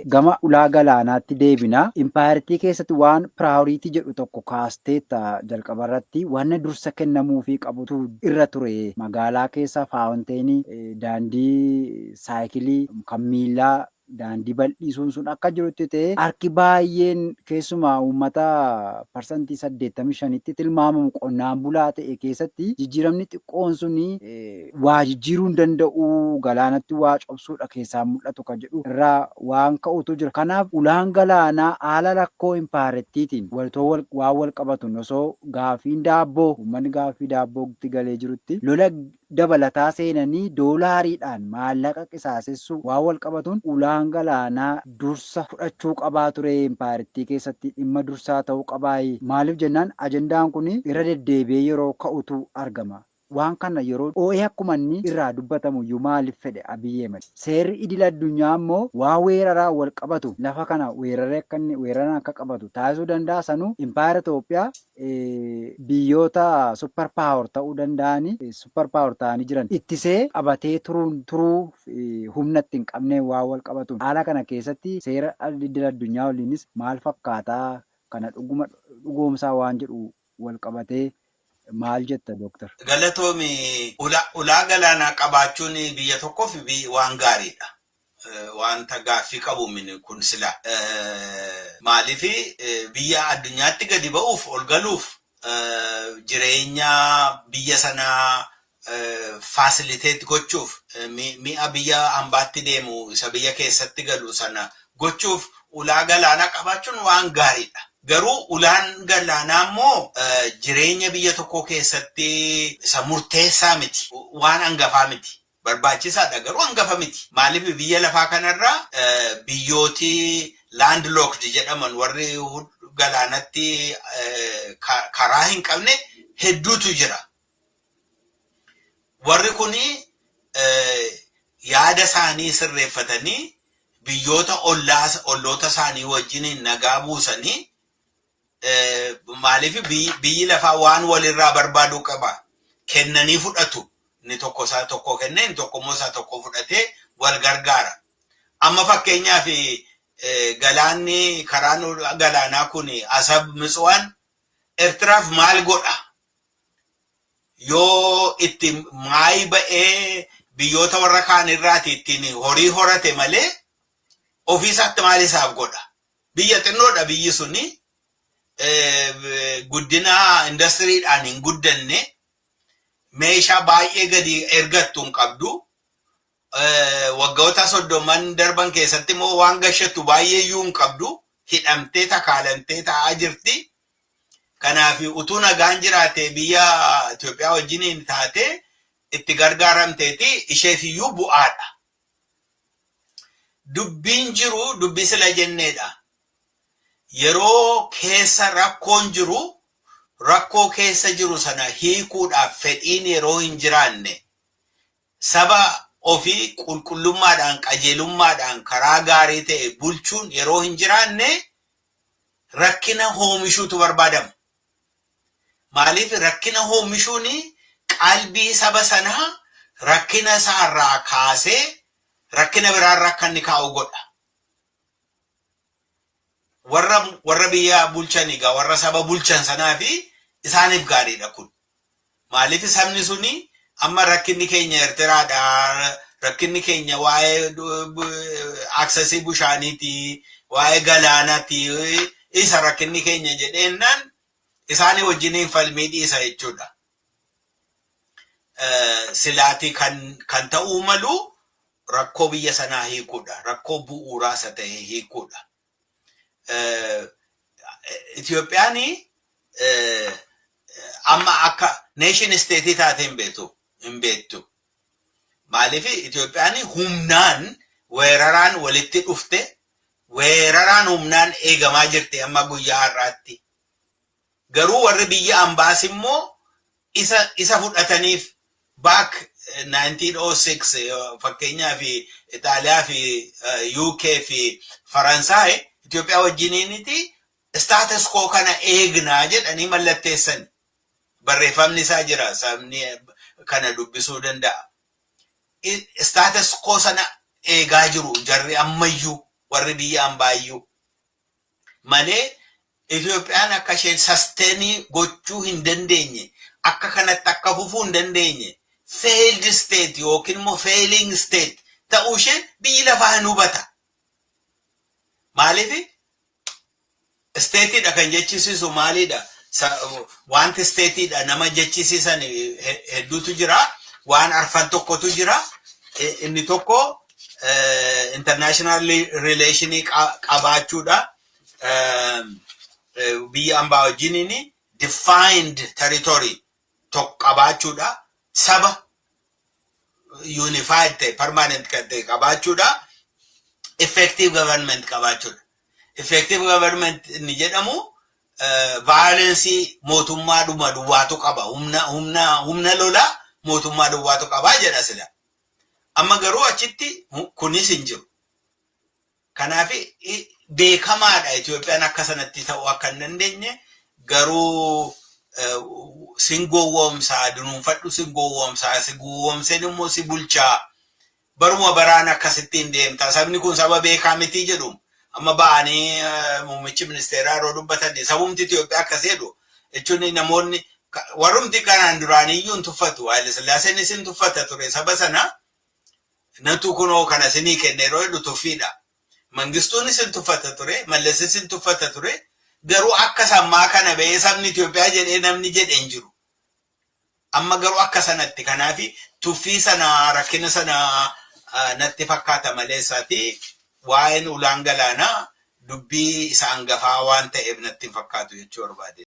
gama ulaa galaanaatti deebina. Impaayirtii keessatti waan piraayoriitii jedhu tokko kaasteetta jalqabarratti waan dursa kennamuufii qabutu irra ture. Magaalaa keessa faawunteenii, daandii saayikilii kan miillaa, daandii bal'isuun sun akka jirutti ta'e harki baay'een keessumaa uummata parsantii 85tti tilmaamamu qonnaan bulaa ta'e keessatti jijjiiramni xiqqoon suni waa jijjiiruu hin danda'u, galaanatti waa cobsuudha keessaa mul'atu kan jedhu irraa waan ka'utu jira. Kanaaf ulaan galaanaa haala rakkoo impaayirtiitiin waan wal qabatu osoo gaafiin daabboo uummanni gaafii daabbootti galee jirutti lola dabalataa seenanii doolaariidhaan maallaqa qisaasessuu waan wal qabatuun ulaan galaanaa dursa fudhachuu qabaa ture. Impaayirtii keessatti dhimma dursaa ta'uu qabaa. Maaliif jennaan ajandaan kun irra deddeebi'ee yeroo ka'utu argama. Waan kana yeroo oo'ee akkuma inni irraa dubbatamu iyyuu maaliif fedhe Abiyyi Ahmed? Seerri idil addunyaa immoo waa weeraraa wal qabatu lafa kana weeraraan akka qabatu taasisuu danda'a. Sanuu impaayira Itoophiyaa biyyoota super power ta'uu danda'anii super power ta'anii jiran ittisee qabatee turuu humna ittiin qabnee waa wal qabatu. Haala kana keessatti seera idil addunyaa waliinis maal fakkaataa kana dhugoomsaa waan jedhu wal qabatee maal jetta Dooktar? Galatoomi ulaa galaanaa qabaachuun biyya tokkoof waan gaariidha. Wanta gaaffii qabu kun sila maaliif biyya addunyaatti gadi ba'uuf ol galuuf jireenya biyya sanaa faasiliteet gochuuf mi'a biyya hambaatti deemu isa biyya keessatti galu sana gochuuf ulaa galaanaa qabaachuun waan gaariidha. Garuu ulaan galaanaa immoo jireenya biyya tokkoo keessatti isa murteessaa miti, waan hangafaa miti. Barbaachisaadha garuu hangafa miti. Maaliif biyya lafaa kanarraa biyyooti landlocked jedhaman warri galaanatti karaa hin qabne hedduutu jira. Warri kuni yaada isaanii sirreeffatanii biyyoota olloota isaanii wajjin nagaa buusanii maaliif biyyi lafaa waan walirraa barbaaduu qaba. Kennanii fudhatu. Inni tokko isaa tokko kennee inni tokko immoo isaa tokko fudhatee wal gargaara. Amma fakkeenyaaf galaanni karaan galaanaa kun Asab Mitswaan Eertiraaf maal godha? Yoo itti maayi ba'ee biyyoota warra kaan irraati ittiin horii horate malee ofiisaatti maal isaaf godha? Biyya xinnoodha biyyi suni guddina indastiriidhaan hin guddanne. Meeshaa baay'ee gadi ergattu hin qabdu. Waggoota 30 darban keessatti immoo waan gashattu baay'ee iyyuu hin qabdu. Hidhamtee takaalamtee taa'aa jirti. Kanaaf utuu nagaan jiraate biyya Itoophiyaa wajjin taate itti gargaaramteeti isheef iyyuu bu'aadha. Dubbiin jiru dubbii sila jenneedha. Yeroo keessa rakkoon jiru. Rakkoo keessa jiru sana hiikuudhaaf fedhiin yeroo hin jiraanne saba ofii qulqullummaadhaan qajeelummaadhaan karaa gaarii ta'e bulchuun yeroo hin jiraanne rakkina oomishuutu barbaadama. Maaliif rakkina oomishuun qalbii saba sanaa rakkina isaarraa kaasee rakkina biraarraa akka inni kaa'u godha. Warra biyya bulchan egaa warra saba bulchan sanaa fi isaaniif gaariidha kun. Maaliif sabni suni amma rakkinni keenya Eertiraadha, rakkinni keenya waa'ee aksesii bishaaniiti, waa'ee galaanaati, isa rakkinni keenya jedheennaan isaanii wajjiniin falmii dhiisa jechuudha. Silaatii kan ta'uu malu rakkoo biyya sanaa hiikuudha, rakkoo bu'uuraa isa ta'e hiikuudha. Itoophiyaan amma akka nation state taate hin beektu. Maaliif Itoophiyaan humnaan weeraraan walitti dhufte, weeraraan humnaan eegamaa jirti amma guyyaa har'aatti. Garuu warri biyya ambaas immoo isa fudhataniif back 1906 fakkeenyaaf Itaaliyaa fi UK fi Faransaay Itoophiyaa wajjiniiniti status quo kana eegnaa jedhanii mallatteessan. Barreeffamni isaa jira, sabni kana dubbisuu danda'a. Status quo sana eegaa jiru jarri ammayyuu warri biyya ambaayyuu. Malee Itoophiyaan akka isheen sasteenii gochuu hin dandeenye, akka kanatti akka fufuu hin dandeenye, failed state yookiin immoo failing state ta'uu ishee biyyi lafaa hin hubata. Maaliif stateedha kan jechisiisu maalidha? Wanti stateedha nama jechisiisan hedduutu jira. Waan arfan tokkotu jira. Inni tokko international relationii qabaachuudha. Biyya ambaa wajjiniin defined territory tokko qabaachuudha. Saba unified ta'e permanent kan ta'e qabaachuudha. Effective government qabaachuudha. Effective government inni jedhamu violence mootummaa dhuma duwwaatu qaba. Humna lola mootummaa duwwaatu qaba jedha sila. Amma garuu achitti kunis hin jiru. Kanaaf beekamaadha Itoophiyaan akka sanatti ta'uu akka hin dandeenye. Garuu sin gowwoomsaa dunuunfadhu sin gowwoomsaa si gowwoomseen immoo si bulchaa baruma baraan akkasittiin deemta. Sabni kun saba beekaa miti jedhu. Amma ba'anii muummichi ministeeraa yeroo dubbatan sabumti Itoophiyaa akkas jedhu jechuun namoonni warrumti kanaan duraaniyyuu hin tuffatu. Haayile Sillaaseen isin tuffata ture saba sana natu kunoo kana isinii kenne yeroo jedhu tuffiidha. Mangistuun isin tuffata ture, Mallas isin tuffata ture. Garuu akka sammaa kana ba'ee sabni Itoophiyaa jedhee namni jedhe hin jiru. Amma garuu akka sanatti kanaafi tuffii sana rakkina sana natti fakkaata maleessaati. Waa'een ulaan galaanaa dubbii isa hangafaa waan ta'eef natti hin fakkaatu jechuu barbaade.